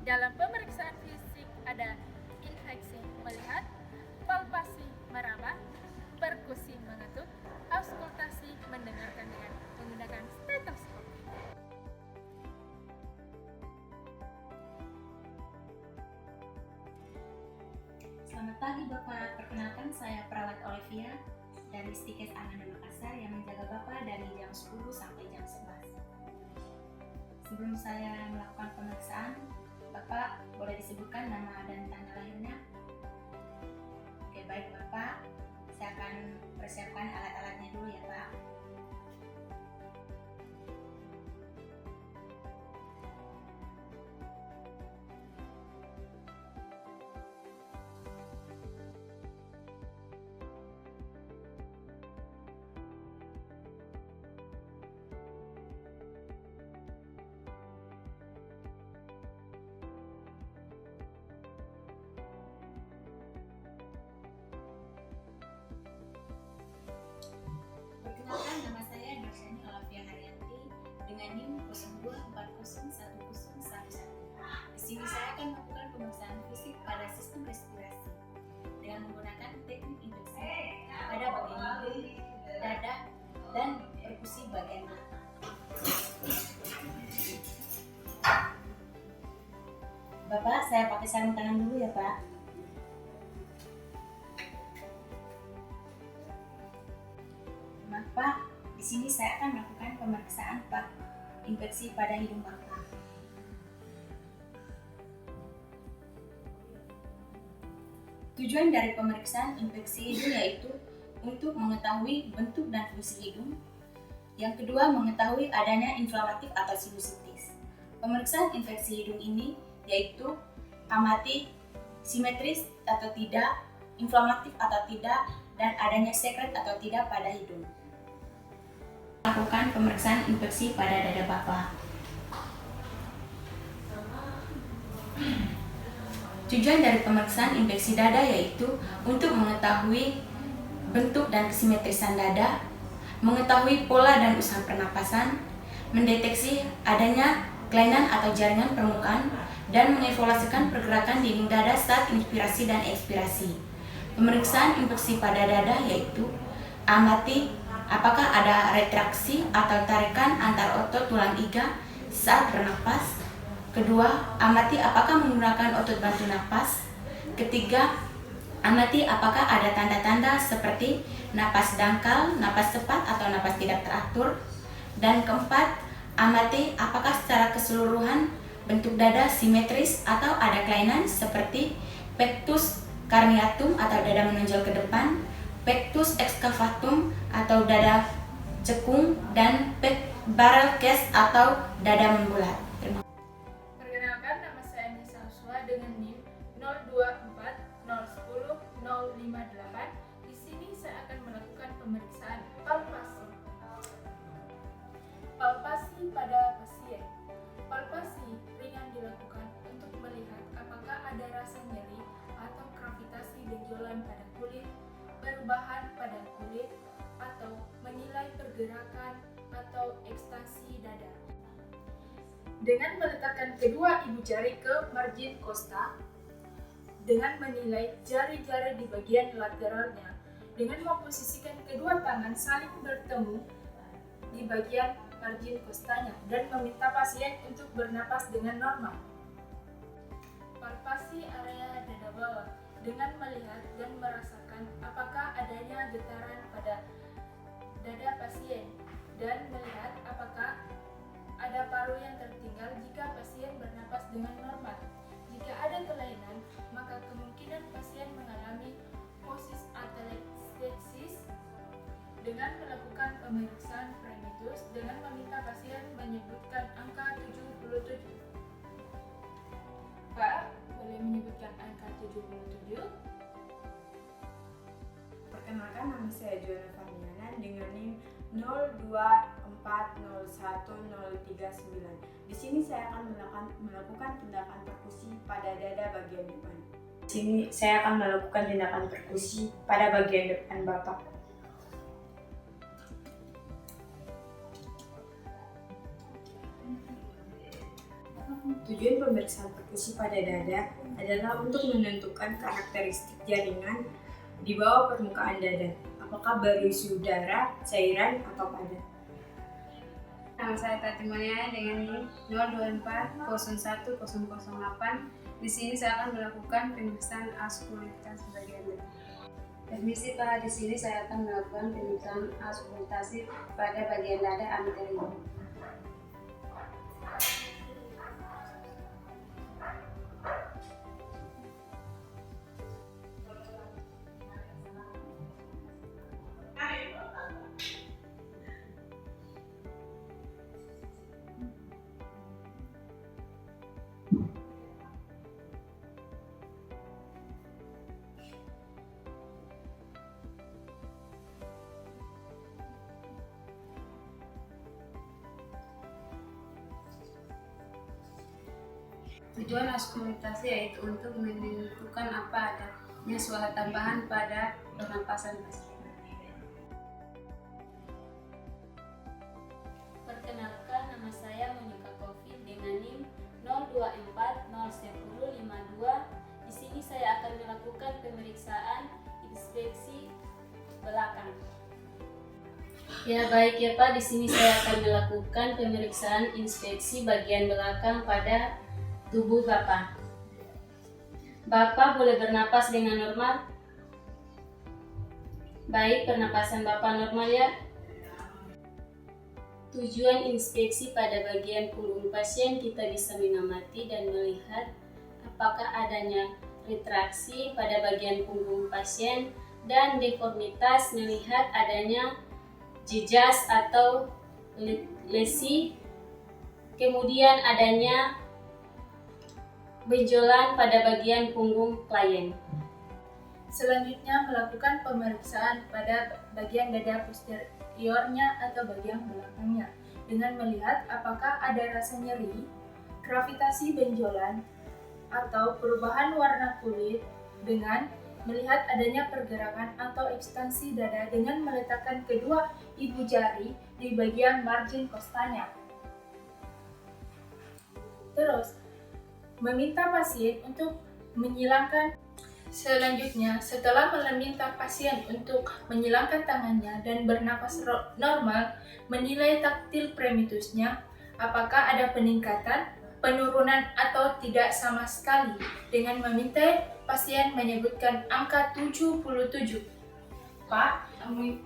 Dalam pemeriksaan fisik ada infeksi melihat, palpasi meraba, perkusi mengetuk, auskultasi mendengarkan dengan menggunakan stetoskop. Selamat pagi Bapak, perkenalkan saya Perawat Olivia dari Stikes Ananda Makassar yang menjaga Bapak dari jam 10 sampai jam 11. Sebelum saya melakukan pemeriksaan, Bapak boleh disebutkan nama dan tanggal lahirnya? Oke, baik Bapak, saya akan persiapkan alat-alatnya dulu ya Pak. Perkenalkan, nama saya Dorsani Olivia Haryanti dengan NIM 02401011. Di sini saya akan melakukan pemeriksaan fisik pada sistem respirasi dengan menggunakan teknik infeksi pada bagian hidung, dada, dan perkusi bagian mata. Bapak, saya pakai sarung tangan dulu ya Pak. Maaf Pak, di sini saya akan melakukan pemeriksaan infeksi pada hidung Bapak. Tujuan dari pemeriksaan infeksi hidung yaitu untuk mengetahui bentuk dan fungsi hidung. Yang kedua, mengetahui adanya inflamatif atau sinusitis. Pemeriksaan infeksi hidung ini yaitu amati simetris atau tidak, inflamatif atau tidak, dan adanya sekret atau tidak pada hidung. Lakukan pemeriksaan infeksi pada dada Bapak. Tujuan dari pemeriksaan infeksi dada yaitu untuk mengetahui bentuk dan kesimetrisan dada, mengetahui pola dan usaha pernapasan, mendeteksi adanya kelainan atau jaringan permukaan, dan mengevaluasikan pergerakan dinding dada saat inspirasi dan ekspirasi. Pemeriksaan infeksi pada dada yaitu amati apakah ada retraksi atau tarikan antar otot tulang iga saat bernapas. Kedua, amati apakah menggunakan otot bantu napas. Ketiga, amati apakah ada tanda-tanda seperti napas dangkal, napas cepat atau napas tidak teratur. Dan keempat, amati apakah secara keseluruhan bentuk dada simetris atau ada kelainan seperti pectus carniatum atau dada menonjol ke depan, pectus excavatum atau dada cekung, dan barrel case atau dada membulat. Perkenalkan, nama saya Nisa Uswa dengan NIM 0240100058. Di sini saya akan melakukan pemeriksaan palpasi. Palpasi pada pasien. Palpasi ringan dilakukan untuk melihat apakah ada rasa nyeri atau gravitasi benjolan pada kulit, perubahan pada kulit, atau menilai pergerakan atau ekstasi dada. Dengan meletakkan kedua ibu jari ke margin costa, dengan menilai jari-jari di bagian lateralnya, dengan memposisikan kedua tangan saling bertemu di bagian margin costanya dan meminta pasien untuk bernapas dengan normal. Palpasi area dada bawah dengan melihat dan merasakan apakah adanya getaran pada dada pasien dan melihat apakah ada paru yang tertinggal jika pasien bernapas dengan normal. Jika ada kelainan, maka kemungkinan pasien mengalami posis atelektasis. Dengan melakukan pemeriksaan fremitus dengan meminta pasien menyebutkan angka 77. Pak, boleh menyebutkan angka 77? Perkenalkan, nama saya Joanna Farniana dengan NIM 02401039. Di sini saya akan melakukan tindakan perkusi pada dada bagian depan. Di sini saya akan melakukan tindakan perkusi pada bagian depan Bapak. Tujuan pemeriksaan perkusi pada dada adalah untuk menentukan karakteristik jaringan di bawah permukaan dada, apakah berisi udara, cairan, atau padat. Nama saya Tati Mulyana dengan NIM 024010008. Di sini saya akan melakukan pemeriksaan auskultasi bagian dada. Permisi Pak, di sini saya akan melakukan pemeriksaan auskultasi pada bagian dada anterior. Tujuan auskultasi yaitu untuk menentukan apa adanya suara tambahan pada pernapasan pasien. Perkenalkan, nama saya Monika Covid dengan NIM 024011052. Di sini saya akan melakukan pemeriksaan inspeksi belakang. Ya baik ya Pak, di sini saya akan melakukan pemeriksaan inspeksi bagian belakang pada tubuh Bapak. Bapak boleh bernapas dengan normal? Baik, pernapasan Bapak normal ya. Tujuan inspeksi pada bagian punggung pasien, kita bisa mengamati dan melihat apakah adanya retraksi pada bagian punggung pasien dan deformitas, melihat adanya jejas atau lesi, kemudian adanya benjolan pada bagian punggung klien. Selanjutnya melakukan pemeriksaan pada bagian dada posteriornya atau bagian belakangnya dengan melihat apakah ada rasa nyeri, gravitasi benjolan, atau perubahan warna kulit dengan melihat adanya pergerakan atau ekstensi dada dengan meletakkan kedua ibu jari di bagian margin costanya. Terus, meminta pasien untuk menyilangkan. Selanjutnya, setelah meminta pasien untuk menyilangkan tangannya dan bernapas normal, menilai taktil primitusnya, apakah ada peningkatan, penurunan, atau tidak sama sekali, dengan meminta pasien menyebutkan angka 77. Pak, kamu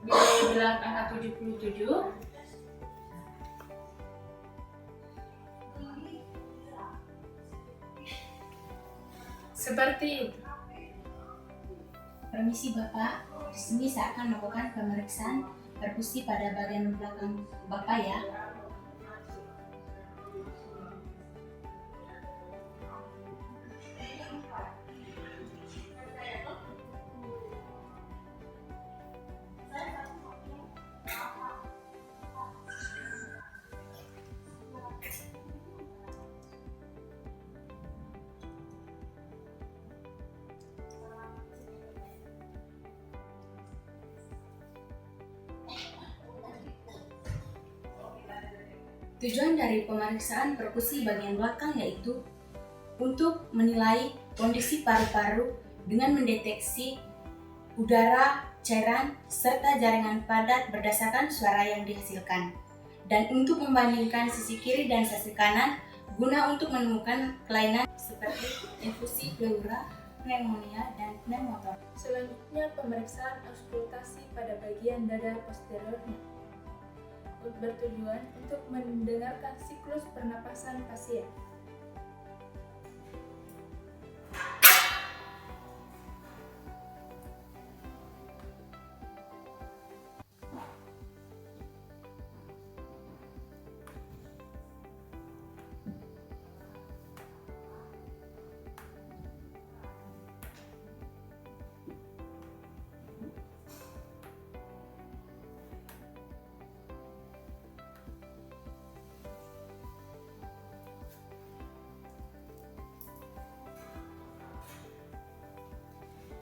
bisa bilang angka 77? Seperti itu. Permisi Bapak, di sini saya akan melakukan pemeriksaan perkusi pada bagian belakang Bapak ya. Tujuan dari pemeriksaan perkusi bagian belakang yaitu untuk menilai kondisi paru-paru dengan mendeteksi udara, cairan, serta jaringan padat berdasarkan suara yang dihasilkan, dan untuk membandingkan sisi kiri dan sisi kanan guna untuk menemukan kelainan seperti infusi pleura, pneumonia, dan pneumotor. Selanjutnya pemeriksaan auskultasi pada bagian dada posteriornya bertujuan untuk mendengarkan siklus pernapasan pasien.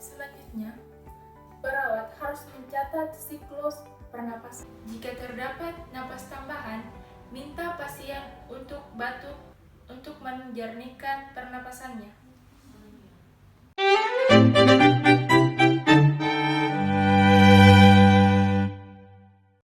Selanjutnya, perawat harus mencatat siklus pernapasan. Jika terdapat napas tambahan, minta pasien untuk batuk untuk menjernihkan pernapasannya.